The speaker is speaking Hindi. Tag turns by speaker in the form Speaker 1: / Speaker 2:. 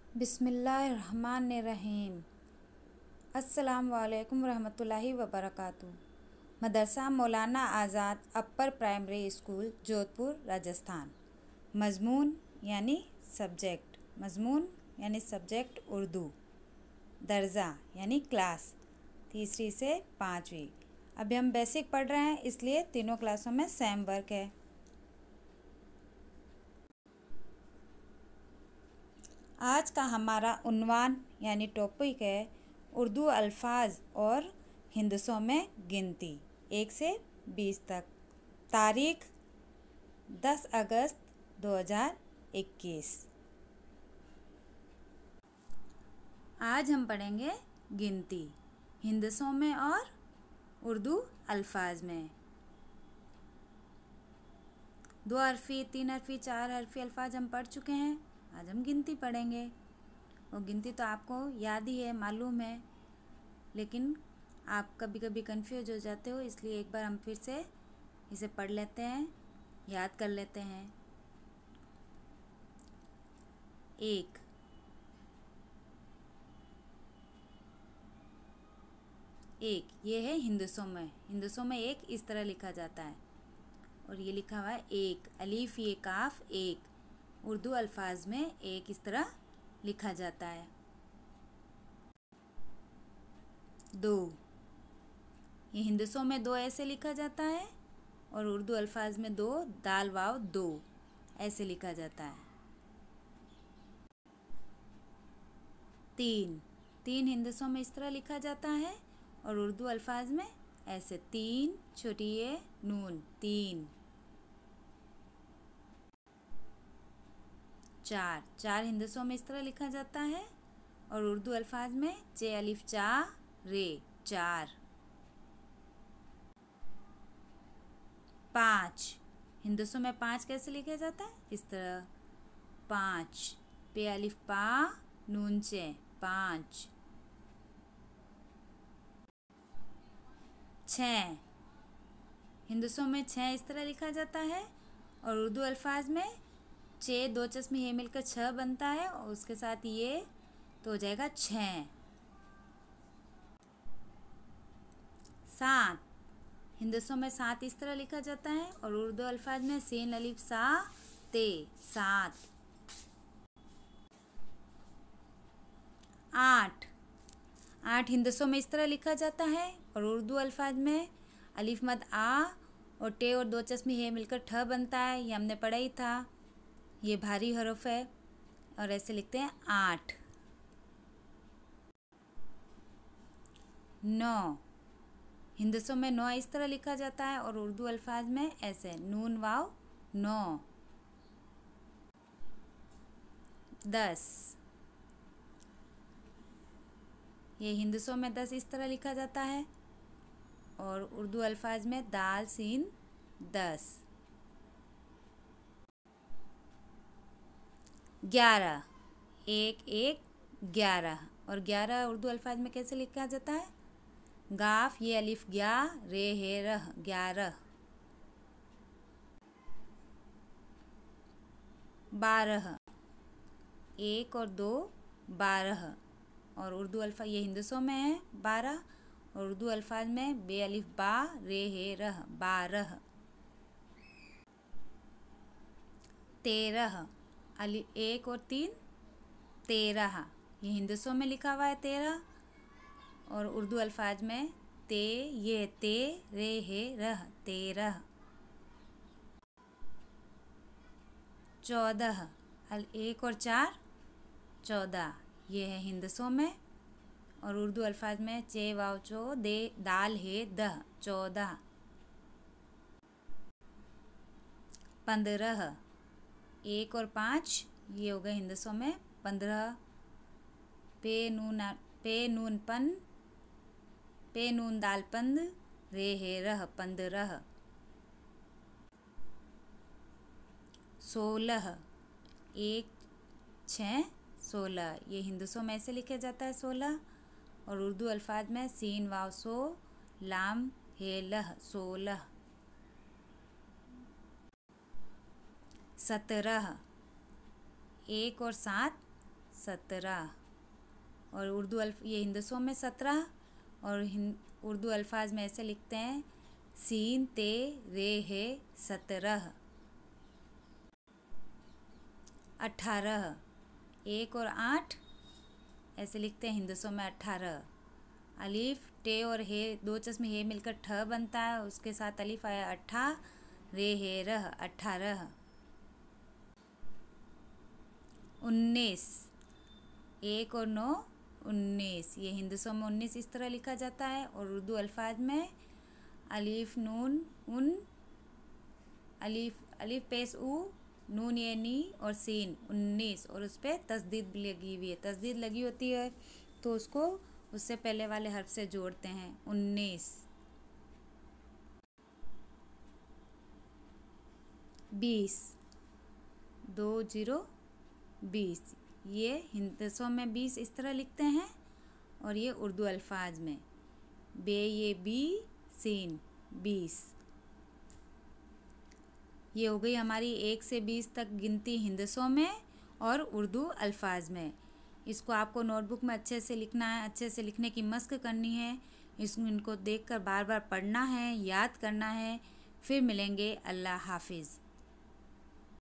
Speaker 1: बिस्मिल्लाहिर्रहमानिर्रहीम। अस्सलाम वालेकुम रहमतुल्लाहि व बरकातुहू। Madrasa Maulana Azad upper primary school Jodhpur Rajasthan. मज़मून यानी सब्जेक्ट उर्दू। दर्जा यानी क्लास 3री से 5वीं। अभी हम बेसिक पढ़ रहे हैं, इसलिए तीनों क्लासों में सेम वर्क है। आज का हमारा उन्वान यानी टॉपिक है उर्दू अल्फाज और हिंदसों में गिनती 1 से 20 तक। तारीख 10 अगस्त 2021। आज हम पढ़ेंगे गिनती हिंदसों में और उर्दू अल्फाज में। 2 हरफी, 3 हरफी, 4 हरफी अल्फाज हम पढ़ चुके हैं। आज हम गिनती पढ़ेंगे। और गिनती तो आपको याद ही है, मालूम है, लेकिन आप कभी कभी कंफ्यूज हो जाते हो, इसलिए एक बार हम फिर से इसे पढ़ लेते हैं, याद कर लेते हैं। 1, ये है हिंदसों में 1 इस तरह लिखा जाता है और ये लिखा हुआ है 1, अलीफ ये काफ 1। उर्दू अल्फाज में 1 इस तरह लिखा जाता है। 2, ये हिंदसों में 2 ऐसे लिखा जाता है और उर्दू अल्फाज में 2 दाल वाव 2 ऐसे लिखा जाता है। 3, हिंदसों में इस तरह लिखा जाता है और उर्दू अल्फाज में ऐसे 3 छोटी ये नून 3। 4, हिंदसों में इस तरह लिखा जाता है और उर्दू अल्फाज में चे अलिफ चा रे 4। 5, हिंदसों में 5 कैसे लिखा जाता है? इस तरह 5, पे अलिफ पा नून चे 5। 6, हिंदसों में 6 इस तरह लिखा जाता है और उर्दू अल्फाज में चे 2 चश्मे ये मिलकर 6 बनता है और उसके साथ ये तो हो जाएगा 6। 7, हिंदसों में 7 इस तरह लिखा जाता है और उर्दू अल्फाज में सीन अलिफ सा ते 7। 8, हिंदसों में इस तरह लिखा जाता है और उर्दू अल्फाज में अलिफ मद आ और टे और 2 चश्मे ये मिलकर ठ बनता है। ये हमने पढ़ा ही था, ये भारी हरफ है और ऐसे लिखते हैं 8। 9, हिंदसों में 9 इस तरह लिखा जाता है और उर्दू अल्फाज में ऐसे नून वाव 9। 10, ये हिंदसों में 10 इस तरह लिखा जाता है और उर्दू अल्फाज में दाल सीन 10। 11, 1 1 11 और 11 उर्दू अल्फाज में कैसे लिखा जाता है? गाफ ये अलिफ ग्या रे हे रह 11। 12, 1 और 2 12 और उर्दू अल्फाज ये हिंदसों में है 12 और उर्दू अल्फाज में बे अलिफ बा रे हे रह 12। 13, 1 और 3 13, ये हिंदसों में लिखा हुआ है 13 और उर्दू अल्फाज में ते ये ते रे हे रह 13। 14, 1 और 4 14, ये है हिंदसों में और उर्दू अल्फाज में चे वाव चो दे दाल हे दह 14। 15, 1 और 5 ये हो गए हिंदसों में 15। पे नून दाल पंद रे हे रह 15। 16, 1 6 16, ये हिंदसों में ऐसे लिखा जाता है 16 और उर्दू अल्फाज में सीन वाव सो लाम हे लह 16। 17, 1 और 7 17। और उर्दू ये हिंदसों में 17 और उर्दू अल्फाज में ऐसे लिखते हैं सीन ते रे है 17। 18, 1 और 8 ऐसे लिखते हैं हिंदसों में 18। अलीफ टे और हे, दो चश्मे हे मिलकर ठ बनता है, उसके साथ अलीफ आया 18, रे हे रह 18। 19, 1 और 9 19, ये हिंदसों में 19 इस तरह लिखा जाता है। और उर्दू अल्फाज में अलीफ नून उन, अलीफ पेश उ, नून ये नी और सीन 19, और उस पर तस्दीद लगी हुई है। तस्दीद लगी होती है तो उसको उससे पहले वाले हर्फ से जोड़ते हैं 19। 20, 20 20, ये हिंदसों में 20 इस तरह लिखते हैं और ये उर्दू अल्फाज में बे ये बी सीन 20। ये हो गई हमारी 1 से 20 तक गिनती हिंदसों में और उर्दू अल्फाज में। इसको आपको नोटबुक में अच्छे से लिखना है, अच्छे से लिखने की मश्क करनी है। इनको देखकर बार बार पढ़ना है, याद करना है। फिर मिलेंगे। अल्लाह हाफिज़।